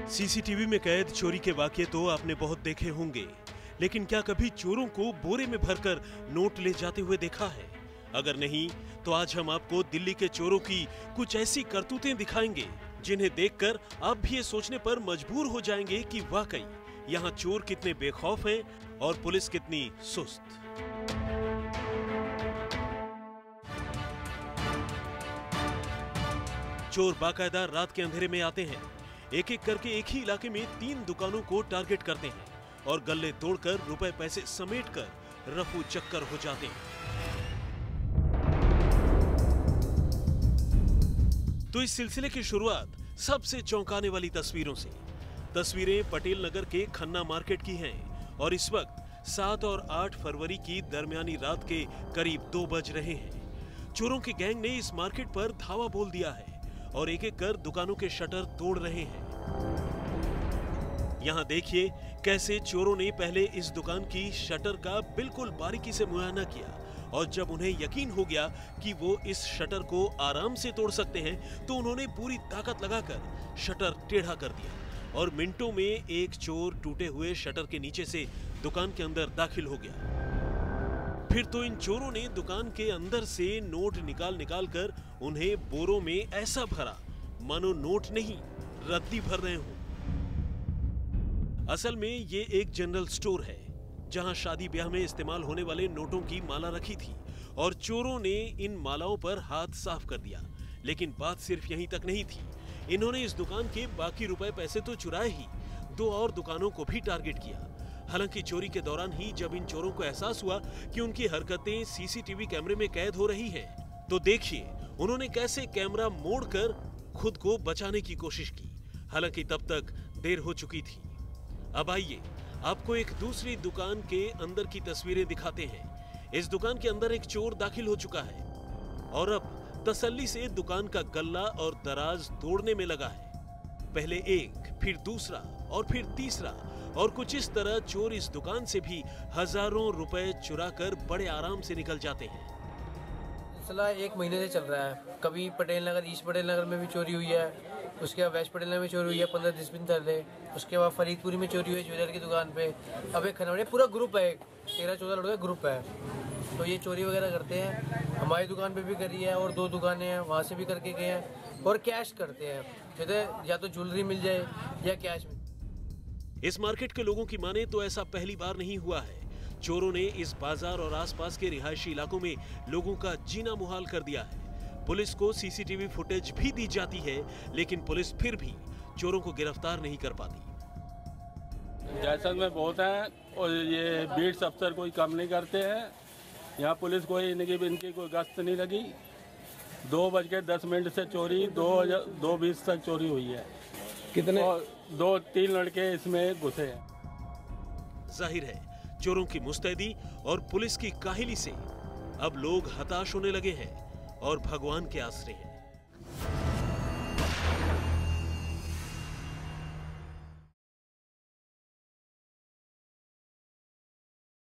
CCTV में कैद चोरी के वाकये तो आपने बहुत देखे होंगे, लेकिन क्या कभी चोरों को बोरे में भरकर नोट ले जाते हुए देखा है? अगर नहीं, तो आज हम आपको दिल्ली के चोरों की कुछ ऐसी करतूतें दिखाएंगे जिन्हें देखकर आप भी ये सोचने पर मजबूर हो जाएंगे कि वाकई यहाँ चोर कितने बेखौफ हैं और पुलिस कितनी सुस्त। चोर बाकायदा रात के अंधेरे में आते हैं, एक एक करके एक ही इलाके में 3 दुकानों को टारगेट करते हैं और गल्ले तोड़कर रुपए पैसे समेटकर रफू चक्कर हो जाते हैं। तो इस सिलसिले की शुरुआत सबसे चौंकाने वाली तस्वीरों से। तस्वीरें पटेल नगर के खन्ना मार्केट की हैं और इस वक्त 7 और 8 फरवरी की दरमियानी रात के करीब 2 बज रहे हैं। चोरों की गैंग ने इस मार्केट पर धावा बोल दिया है और एक एक कर दुकानों के शटर तोड़ रहे हैं। यहाँ देखिए कैसे चोरों ने पहले इस दुकान की शटर का बिल्कुल बारीकी से मुआयना किया और जब उन्हें यकीन हो गया कि वो इस शटर को आराम से तोड़ सकते हैं तो उन्होंने पूरी ताकत लगाकर शटर टेढ़ा कर दिया और मिनटों में एक चोर टूटे हुए शटर के नीचे से दुकान के अंदर दाखिल हो गया। फिर तो इन चोरों ने दुकान के अंदर से नोट निकाल कर उन्हें बोरों में ऐसा भरा मानो नोट नहीं रद्दी भर रहे हों। असल में ये एक जनरल स्टोर है जहां शादी ब्याह में इस्तेमाल होने वाले नोटों की माला रखी थी और चोरों ने इन मालाओं पर हाथ साफ कर दिया। लेकिन बात सिर्फ यहीं तक नहीं थी, इन्होंने इस दुकान के बाकी रुपए पैसे तो चुराए ही, 2 और दुकानों को भी टारगेट किया। हालांकि चोरी के दौरान ही जब इन चोरों को एहसास हुआ कि उनकी हरकतें सीसीटीवी कैमरे में कैद हो रही हैं, तो देखिए उन्होंने कैसे कैमरा मोड़कर खुद को बचाने की कोशिश की। हालांकि तब तक देर हो चुकी थी। अब आइए आपको एक दूसरी दुकान के अंदर की तस्वीरें दिखाते हैं। इस दुकान के अंदर एक चोर दाखिल हो चुका है और अब तसल्ली से दुकान का गल्ला और दराज तोड़ने में लगा है। पहले एक, फिर दूसरा और फिर तीसरा, और कुछ इस तरह चोर इस दुकान से भी हजारों रुपए चुराकर बड़े आराम से निकल जाते हैं। सिलसिला 1 महीने से चल रहा है। कभी पटेल नगर, ईस्ट पटेल नगर में भी चोरी हुई है, उसके बाद वेस्ट पटेल नगर में चोरी हुई है 15-20 दिन पहले, उसके बाद फरीदपुरी में चोरी हुई है ज्वेलर की दुकान पे। अब एक खनौड़ी पूरा ग्रुप है, 13-14 लोगों का ग्रुप है, तो ये चोरी वगैरह करते हैं। हमारी दुकान पे भी करी है और 2 दुकानें हैं वहाँ से भी करके गए हैं और कैश करते हैं, कहते या तो ज्वेलरी मिल जाए या कैश मिल। इस मार्केट के लोगों की माने तो ऐसा पहली बार नहीं हुआ है। चोरों ने इस बाजार और आसपास के रिहायशी इलाकों में लोगों का जीना मुहाल कर दिया है। पुलिस को सीसीटीवी फुटेज भी दी जाती है, लेकिन पुलिस फिर भी चोरों को गिरफ्तार नहीं कर पाती। जैसलमेर बहुत है और ये बीट्स अफसर कोई कम नहीं करते हैं। यहाँ पुलिस कोई इनकी कोई गश्त नहीं लगी। 2:10 से चोरी 2:20 तक चोरी हुई है। कितने? 2-3 लड़के इसमें घुसे हैं। जाहिर है चोरों की मुस्तैदी और पुलिस की काहिली से अब लोग हताश होने लगे हैं और भगवान के आसरे हैं।